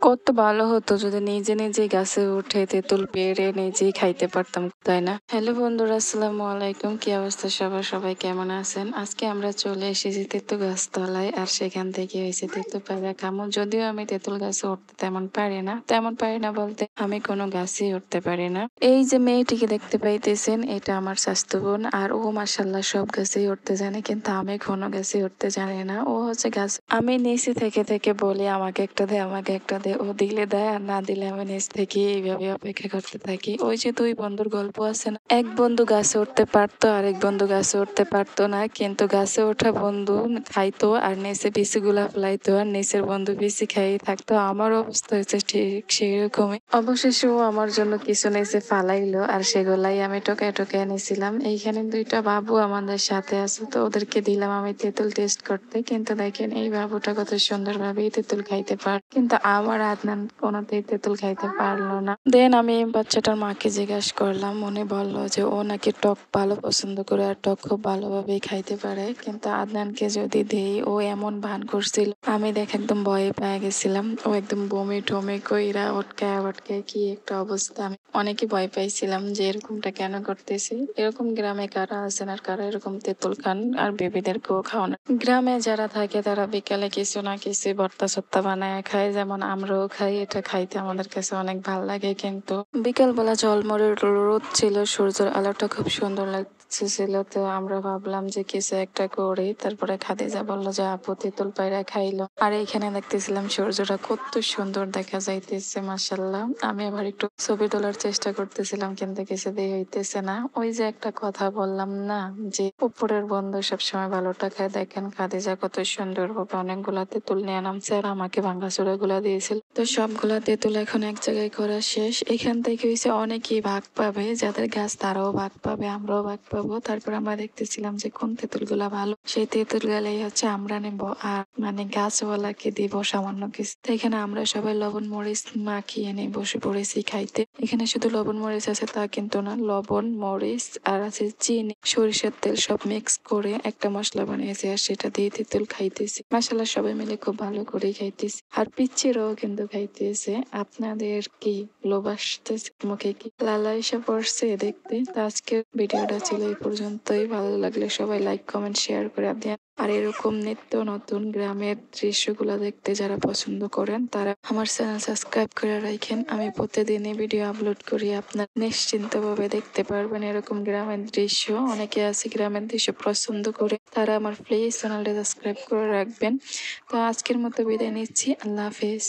কত ভালো হতো যদি নিজে নিজে গাছে উঠে তেঁতুল পেড়ে নিজেই খাইতে পারতাম, তাই না? হ্যালো বন্ধুরা, আসসালামু আলাইকুম। কি অবস্থা সবার? সবাই কেমন আছেন? আজকে আমরা চলে এসেছি তেঁতুল গাছ তলায়, আর সেখান থেকে হয়েছে তেঁতুল পেড়ে খামো। যদিও আমি তেঁতুল গাছে উঠতে তেমন পারি না বলতে আমি কোনো গাছেই উঠতে পারি না। এই যে মেয়েটিকে দেখতে পাইতেছেন, এটা আমার স্বাস্থ্য বোন, আর ও মাসাল্লাহ সব গাছেই উঠতে জানে, কিন্তু আমি কোনো গাছে উঠতে জানি না। ও হচ্ছে গাছ, আমি নিচে থেকে থেকে বলি আমাকে একটা দে, আমাকে একটা দে। ও দিলে দেয়, আর না দিলে আমি নিচ থেকে এইভাবে অপেক্ষা করতে থাকি। ওই যে দুই বন্ধুর গল্প আছে না, এক বন্ধু গাছে উঠতে পারতো, আরেক বন্ধু গাছে উঠতে পারতো না, কিন্তু গাছে ওঠা বন্ধু খাইতো আর নিচে বিচি গুলা ফেলাইতো, আর নিচের বন্ধু বিচি খাইয়ে থাকতো। আমার অবস্থা হচ্ছে ঠিক সেই রকমই। অবশেষে ও আমার জন্য কিছু নিচে ফালাইলো, আর সেগুলাই আমি টোকায় টোকায় নিয়েছিলাম। এইখানে দুইটা বাবু আমাদের সাথে আছে, তো ওদেরকে দিলাম আমি তেঁতুল টেস্ট করতে। কিন্তু দেখেন এই বাবুটা কত সুন্দর ভাবে তেঁতুল খাইতে পার, কিন্তু আমার আদনান কোনোতেই তেঁতুল খাইতে পারলো না। দেন আমি এই বাচ্চাটার মাকে জিজ্ঞাসা করলাম, উনি বললো যে ও নাকি টক ভালো পছন্দ করে, আর টক খুব ভালোভাবেই খাইতে পারে। কিন্তু আদনানকে যদি দেই, ও এমন ভান করছিল, আমি দেখে একদম ভয়ে পেয়ে গেছিলাম। ও একদম বমি টমি কইরা ওটকায় ওটকায় কি একটা অবস্থা। আমি অনেকে ভয় পাইছিলাম যে এরকমটা কেন করতেছি। এরকম গ্রামে কারা আছেন আর কারা এরকম তেঁতুল খান আর বেবিদেরকেও খাওয়ান? গ্রামে যারা থাকে তারা বিকালে কিছু না কিছু ভর্তা সত্তা বানায় খায়, যেমন আমরাও খাই। এটা খাইতে আমাদের কাছে অনেক ভালো লাগে। কিন্তু বিকালবেলা ঝলমরে রোদ ছিল, সূর্যের আলোটা খুব সুন্দর লাগছিল, তো আমরা ভাবলাম যে কিছু একটা করি। তারপরে খাদিজা বললো যে আপু তেঁতুল পায়রা খাইলো, আর এইখানে দেখতেছিলাম সূর্যটা কত সুন্দর দেখা যাইতেছে, মাসাল্লাহ। আমি আবার একটু ছবি তোলার চেষ্টা করতেছিলাম, কিন্তু কিছু দিয়ে হইতেছে না। ওই যে একটা কথা বললাম না, যে উপরের বন্ধু সবসময় ভালোটা খায়। দেখেন খাদিজা কত সুন্দর ভাবে অনেকগুলা তেঁতুল নিয়ে নামছে, আর আমাকে ভাঙ্গাচোরা গুলা দিয়েছিল। তো সবগুলা তেঁতুল এখন এক জায়গায় করা শেষ। এখান থেকে হয়েছে অনেকেই ভাগ পাবে, যাদের গাছ তারাও ভাগ পাবে, আমরাও ভাগ পাবো। তারপর আমরা দেখতেছিলাম যে কোন তেঁতুল গুলা ভালো, সেই তেঁতুল গুলাই হচ্ছে আমরা নেব, আর মানে গাছওয়ালাকে দিব সামান্য কিছু। তো এখানে আমরা সবাই লবণ মরিচ মাখিয়ে নিয়ে বসে পড়েছি খাইতে। এখানে শুধু লবণ মরিচ আছে তা কিন্তু না, লবণ মরিচ আর আছে চিনি, সরিষার তেল সব মিক্স করে একটা মশলা বানিয়েছে, আর সেটা দিয়ে তেঁতুল খাইতেছি। মাসাল্লাহ সবাই মিলে খুব ভালো করে খাইতেছি, আর পিচ্চিরাও কিন্তু খাইতেছে। আপনাদের কি লোভ আসতেছে মুখে? কি লালা এসে পড়ছে দেখতে? তো আজকের ভিডিওটা ছিল এই পর্যন্তই। ভালো লাগলে সবাই লাইক কমেন্ট শেয়ার করে দেন। আর এরকম নিত্য নতুন গ্রামের দৃশ্যগুলো দেখতে যারা পছন্দ করেন, তারা আমার চ্যানেল সাবস্ক্রাইব করে রাখেন। আমি প্রতিদিনই ভিডিও আপলোড করি, আপনার নিশ্চিন্ত ভাবে দেখতে পারবেন এরকম গ্রামের দৃশ্য। অনেকে আছে গ্রামের দৃশ্য পছন্দ করে, তারা আমার প্লিজ চ্যানেলটা সাবস্ক্রাইব করে রাখবেন। তো আজকের মতো বিদায় নিচ্ছি, আল্লাহ হাফেজ।